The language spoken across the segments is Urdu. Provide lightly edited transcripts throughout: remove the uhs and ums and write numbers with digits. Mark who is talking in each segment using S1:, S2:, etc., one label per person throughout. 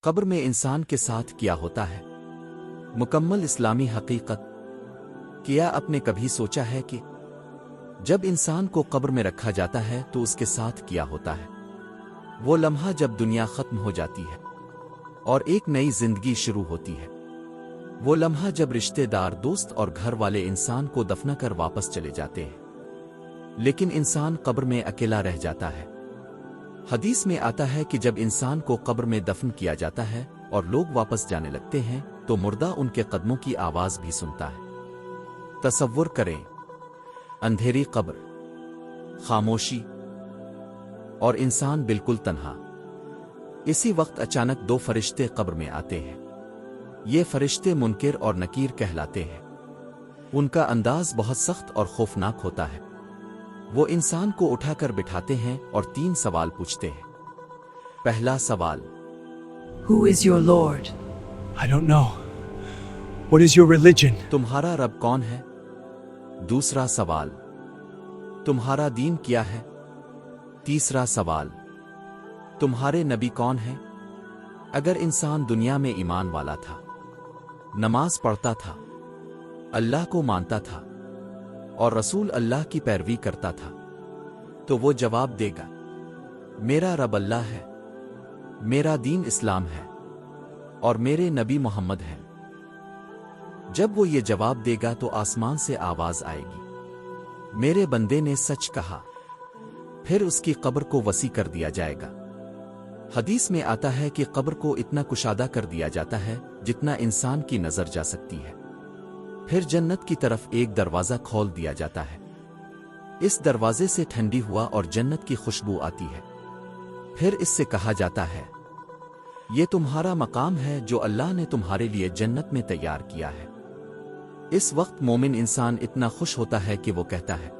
S1: قبر میں انسان کے ساتھ کیا ہوتا ہے؟ مکمل اسلامی حقیقت۔ کیا آپ نے کبھی سوچا ہے کہ جب انسان کو قبر میں رکھا جاتا ہے تو اس کے ساتھ کیا ہوتا ہے؟ وہ لمحہ جب دنیا ختم ہو جاتی ہے اور ایک نئی زندگی شروع ہوتی ہے، وہ لمحہ جب رشتے دار، دوست اور گھر والے انسان کو دفنا کر واپس چلے جاتے ہیں، لیکن انسان قبر میں اکیلا رہ جاتا ہے۔ حدیث میں آتا ہے کہ جب انسان کو قبر میں دفن کیا جاتا ہے اور لوگ واپس جانے لگتے ہیں تو مردہ ان کے قدموں کی آواز بھی سنتا ہے۔ تصور کریں، اندھیری قبر، خاموشی، اور انسان بالکل تنہا۔ اسی وقت اچانک دو فرشتے قبر میں آتے ہیں۔ یہ فرشتے منکر اور نکیر کہلاتے ہیں۔ ان کا انداز بہت سخت اور خوفناک ہوتا ہے۔ وہ انسان کو اٹھا کر بٹھاتے ہیں اور 3 سوال پوچھتے ہیں۔ پہلا سوال،
S2: Who is your Lord?
S3: I don't know. What is your religion?
S1: تمہارا رب کون ہے؟ دوسرا سوال، تمہارا دین کیا ہے؟ تیسرا سوال، تمہارے نبی کون ہیں؟ اگر انسان دنیا میں ایمان والا تھا، نماز پڑھتا تھا، اللہ کو مانتا تھا اور رسول اللہ کی پیروی کرتا تھا تو وہ جواب دے گا، میرا رب اللہ ہے، میرا دین اسلام ہے اور میرے نبی محمد ہیں۔ جب وہ یہ جواب دے گا تو آسمان سے آواز آئے گی، میرے بندے نے سچ کہا۔ پھر اس کی قبر کو وسیع کر دیا جائے گا۔ حدیث میں آتا ہے کہ قبر کو اتنا کشادہ کر دیا جاتا ہے جتنا انسان کی نظر جا سکتی ہے۔ پھر جنت کی طرف ایک دروازہ کھول دیا جاتا ہے۔ اس دروازے سے ٹھنڈی ہوا اور جنت کی خوشبو آتی ہے۔ پھر اس سے کہا جاتا ہے، یہ تمہارا مقام ہے جو اللہ نے تمہارے لیے جنت میں تیار کیا ہے۔ اس وقت مومن انسان اتنا خوش ہوتا ہے کہ وہ کہتا ہے،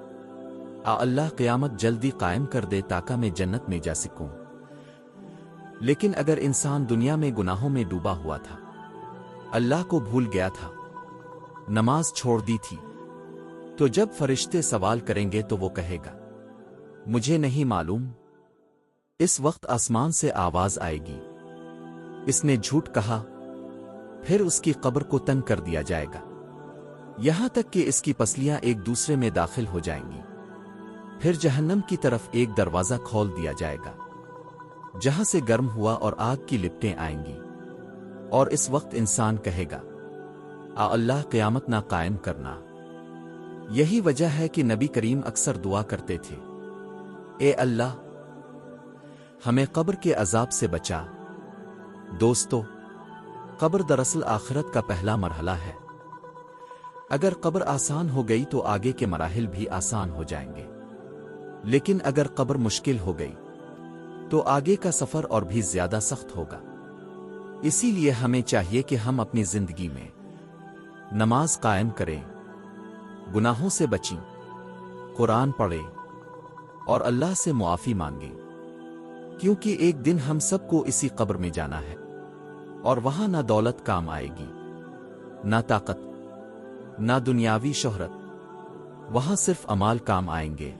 S1: اللہ قیامت جلدی قائم کر دے تاکہ میں جنت میں جا سکوں۔ لیکن اگر انسان دنیا میں گناہوں میں ڈوبا ہوا تھا، اللہ کو بھول گیا تھا، نماز چھوڑ دی تھی، تو جب فرشتے سوال کریں گے تو وہ کہے گا، مجھے نہیں معلوم۔ اس وقت آسمان سے آواز آئے گی، اس نے جھوٹ کہا۔ پھر اس کی قبر کو تنگ کر دیا جائے گا، یہاں تک کہ اس کی پسلیاں ایک دوسرے میں داخل ہو جائیں گی۔ پھر جہنم کی طرف ایک دروازہ کھول دیا جائے گا، جہاں سے گرم ہوا اور آگ کی لپٹیں آئیں گی، اور اس وقت انسان کہے گا، اللہ قیامت نہ قائم کرنا۔ یہی وجہ ہے کہ نبی کریم اکثر دعا کرتے تھے، اے اللہ، ہمیں قبر کے عذاب سے بچا۔ دوستو، قبر دراصل آخرت کا پہلا مرحلہ ہے۔ اگر قبر آسان ہو گئی تو آگے کے مراحل بھی آسان ہو جائیں گے، لیکن اگر قبر مشکل ہو گئی تو آگے کا سفر اور بھی زیادہ سخت ہوگا۔ اسی لیے ہمیں چاہیے کہ ہم اپنی زندگی میں نماز قائم کریں، گناہوں سے بچیں، قرآن پڑھیں اور اللہ سے معافی مانگیں، کیونکہ ایک دن ہم سب کو اسی قبر میں جانا ہے، اور وہاں نہ دولت کام آئے گی، نہ طاقت، نہ دنیاوی شہرت، وہاں صرف اعمال کام آئیں گے۔